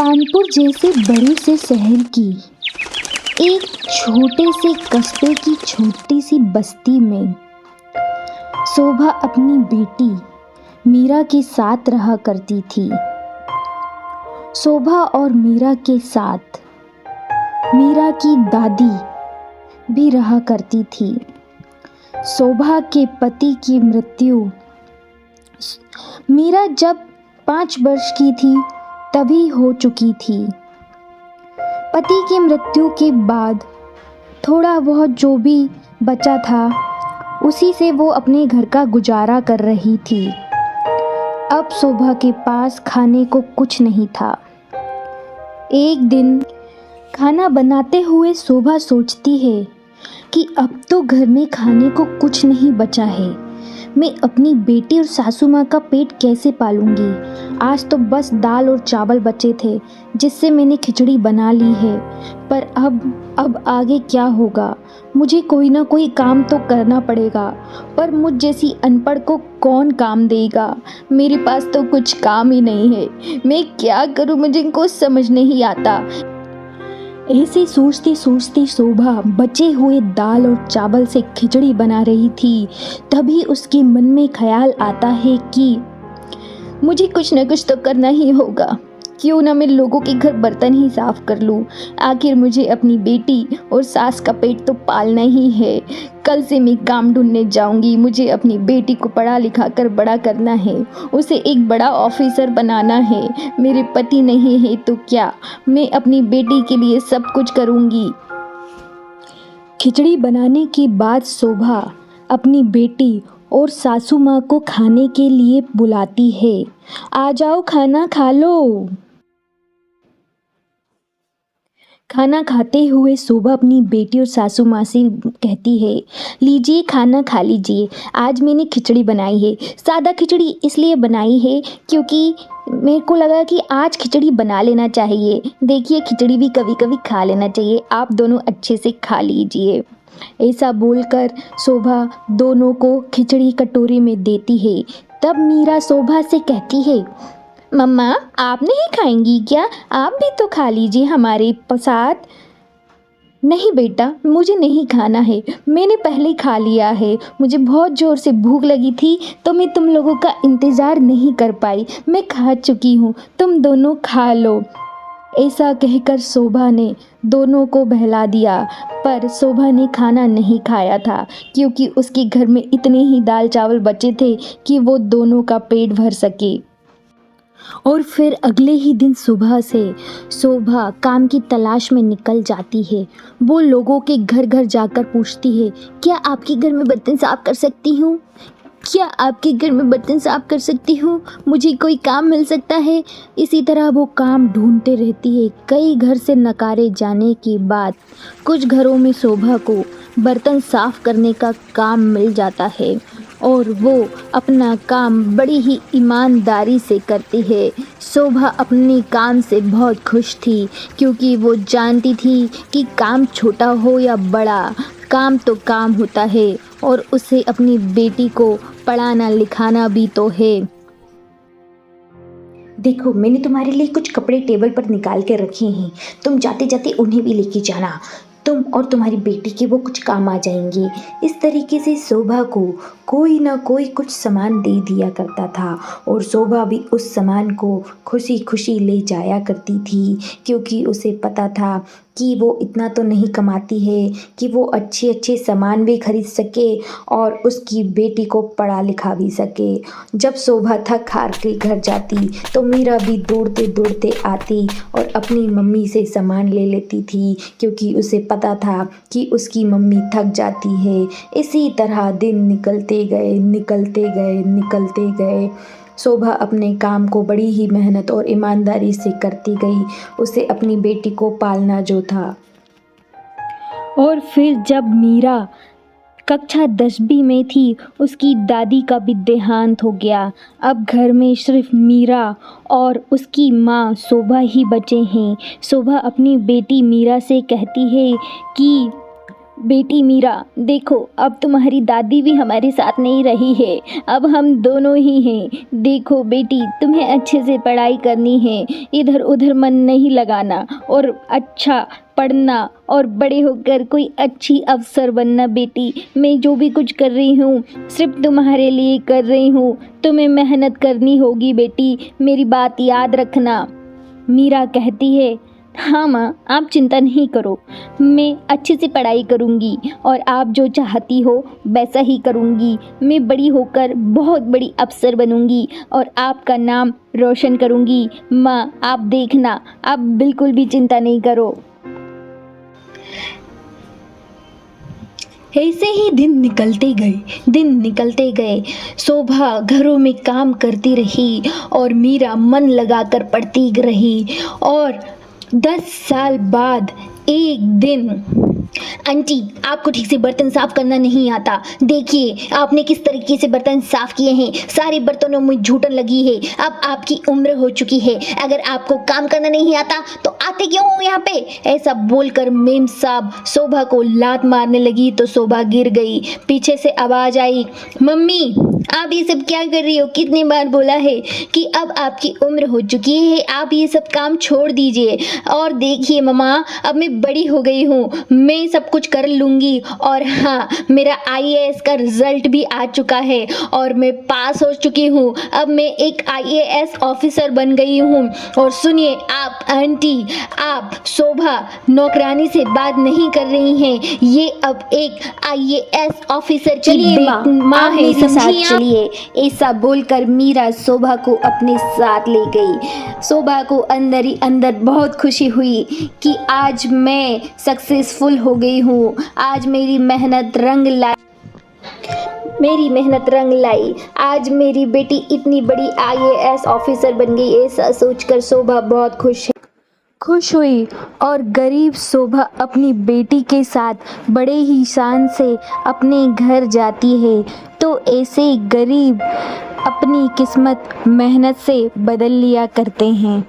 कानपुर जैसे बड़े से शहर की एक छोटे से कस्बे की छोटी सी बस्ती में शोभा अपनी बेटी मीरा के साथ रहा करती थी। शोभा और मीरा के साथ मीरा की दादी भी रहा करती थी। शोभा के पति की मृत्यु मीरा जब 5 वर्ष की थी तभी हो चुकी थी। पति की मृत्यु के बाद थोड़ा बहुत जो भी बचा था उसी से वो अपने घर का गुजारा कर रही थी। अब शोभा के पास खाने को कुछ नहीं था। एक दिन खाना बनाते हुए शोभा सोचती है कि अब तो घर में खाने को कुछ नहीं बचा है। मैं अपनी बेटी और सासू माँ का पेट कैसे पालूंगी। आज तो बस दाल और चावल बचे थे जिससे मैंने खिचड़ी बना ली है, पर अब आगे क्या होगा। मुझे कोई ना कोई काम तो करना पड़ेगा, पर मुझ जैसी अनपढ़ को कौन काम देगा। मेरे पास तो कुछ काम ही नहीं है। मैं क्या करूँ, मुझे कुछ समझ नहीं आता। ऐसे सोचते सोचते शोभा बचे हुए दाल और चावल से खिचड़ी बना रही थी। तभी उसके मन में ख्याल आता है कि मुझे कुछ न कुछ तो करना ही होगा। क्यों ना मैं लोगों के घर बर्तन ही साफ कर लूँ। आखिर मुझे अपनी बेटी और सास का पेट तो पालना ही है। कल से मैं काम ढूंढने जाऊंगी। मुझे अपनी बेटी को पढ़ा लिखा कर बड़ा करना है, उसे एक बड़ा ऑफिसर बनाना है। मेरे पति नहीं है तो क्या, मैं अपनी बेटी के लिए सब कुछ करूंगी। खिचड़ी बनाने के बाद शोभा अपनी बेटी और सासू माँ को खाने के लिए बुलाती है। आ जाओ, खाना खा लो। खाना खाते हुए शोभा अपनी बेटी और सासू माँ से कहती है, लीजिए खाना खा लीजिए। आज मैंने खिचड़ी बनाई है। सादा खिचड़ी इसलिए बनाई है क्योंकि मेरे को लगा कि आज खिचड़ी बना लेना चाहिए। देखिए, खिचड़ी भी कभी कभी खा लेना चाहिए। आप दोनों अच्छे से खा लीजिए। ऐसा बोलकर शोभा दोनों को खिचड़ी कटोरी में देती है। तब मीरा शोभा से कहती है, मम्मा आप नहीं खाएंगी क्या? आप भी तो खा लीजिए हमारे साथ। नहीं बेटा, मुझे नहीं खाना है। मैंने पहले खा लिया है। मुझे बहुत ज़ोर से भूख लगी थी तो मैं तुम लोगों का इंतज़ार नहीं कर पाई। मैं खा चुकी हूँ, तुम दोनों खा लो। ऐसा कहकर शोभा ने दोनों को बहला दिया, पर शोभा ने खाना नहीं खाया था क्योंकि उसके घर में इतने ही दाल चावल बचे थे कि वो दोनों का पेट भर सके। और फिर अगले ही दिन सुबह से शोभा काम की तलाश में निकल जाती है। वो लोगों के घर घर जाकर पूछती है, क्या आपके घर में बर्तन साफ कर सकती हूँ? क्या आपके घर में बर्तन साफ कर सकती हूँ? मुझे कोई काम मिल सकता है? इसी तरह वो काम ढूंढते रहती है। कई घर से नकारे जाने के बाद कुछ घरों में शोभा को बर्तन साफ करने का काम मिल जाता है और वो अपना काम बड़ी ही ईमानदारी से करती है। शोभा अपने काम से बहुत खुश थी क्योंकि वो जानती थी कि काम छोटा हो या बड़ा, काम तो काम होता है और उसे अपनी बेटी को पढ़ाना लिखाना भी तो है। देखो, मैंने तुम्हारे लिए कुछ कपड़े टेबल पर निकाल के रखे हैं। तुम जाते जाते उन्हें भी लेके जाना। तुम और तुम्हारी बेटी के वो कुछ काम आ जाएंगे। इस तरीके से शोभा को कोई ना कोई कुछ सामान दे दिया करता था और शोभा भी उस सामान को खुशी खुशी ले जाया करती थी क्योंकि उसे पता था कि वो इतना तो नहीं कमाती है कि वो अच्छे अच्छे सामान भी खरीद सके और उसकी बेटी को पढ़ा लिखा भी सके। जब शोभा थक हार के घर जाती तो मीरा भी दौड़ते दौड़ते आती और अपनी मम्मी से सामान ले लेती थी क्योंकि उसे पता था कि उसकी मम्मी थक जाती है। इसी तरह दिन निकलते गए। शोभा अपने काम को बड़ी ही मेहनत और ईमानदारी से करती गई। उसे अपनी बेटी को पालना जो था। और फिर जब मीरा कक्षा 10वीं में थी, उसकी दादी का भी देहांत हो गया। अब घर में सिर्फ मीरा और उसकी माँ शोभा ही बचे हैं। शोभा अपनी बेटी मीरा से कहती है कि बेटी मीरा, देखो अब तुम्हारी दादी भी हमारे साथ नहीं रही है, अब हम दोनों ही हैं। देखो बेटी, तुम्हें अच्छे से पढ़ाई करनी है, इधर उधर मन नहीं लगाना और अच्छा पढ़ना और बड़े होकर कोई अच्छी अफसर बनना। बेटी, मैं जो भी कुछ कर रही हूँ सिर्फ तुम्हारे लिए कर रही हूँ, तुम्हें मेहनत करनी होगी बेटी, मेरी बात याद रखना। मीरा कहती है, हाँ माँ, आप चिंता नहीं करो, मैं अच्छे से पढ़ाई करूँगी और आप जो चाहती हो वैसा ही करूँगी। मैं बड़ी होकर बहुत बड़ी अफसर बनूँगी और आपका नाम रोशन करूँगी। माँ, आप देखना, आप बिल्कुल भी चिंता नहीं करो। ऐसे ही दिन निकलते गए। शोभा घरों में काम करती रही और मीरा मन लगाकर पढ़ती रही। और 10 साल बाद एक दिन, आंटी, आपको ठीक से बर्तन साफ करना नहीं आता। देखिए आपने किस तरीके से बर्तन साफ किए हैं, सारे बर्तनों में जूठन लगी है। अब आपकी उम्र हो चुकी है, अगर आपको काम करना नहीं आता तो आते क्यों हो यहाँ पे? ऐसा बोलकर मेम साहब शोभा को लात मारने लगी तो शोभा गिर गई। पीछे से आवाज आई, मम्मी आप ये सब क्या कर रही हो? कितनी बार बोला है कि अब आपकी उम्र हो चुकी है, आप ये सब काम छोड़ दीजिए। और देखिए मम्मा, अब मैं बड़ी हो गई हूँ, मैं सब कुछ कर लूँगी। और हाँ, मेरा आईएएस का रिजल्ट भी आ चुका है और मैं पास हो चुकी हूँ। अब मैं एक आईएएस ऑफिसर बन गई हूँ। और सुनिए आप आंटी, आप शोभा नौकरानी से बात नहीं कर रही हैं, ये अब एक आईएएस ऑफिसर की माँ है, समझिए आप? चलिए, ऐसा बोलकर मीरा शोभा को अपने साथ ले गई। शोभा को अंदर ही अंदर बहुत खुशी हुई कि आज मैं सक्सेसफुल हो गई हूँ, आज मेरी मेहनत रंग लाई, आज मेरी बेटी इतनी बड़ी आईएएस ऑफिसर बन गई। ऐसा सोचकर शोभा बहुत खुश हुई और गरीब शोभा अपनी बेटी के साथ बड़े ही शान से अपने घर जाती है। तो ऐसे गरीब अपनी किस्मत मेहनत से बदल लिया करते हैं।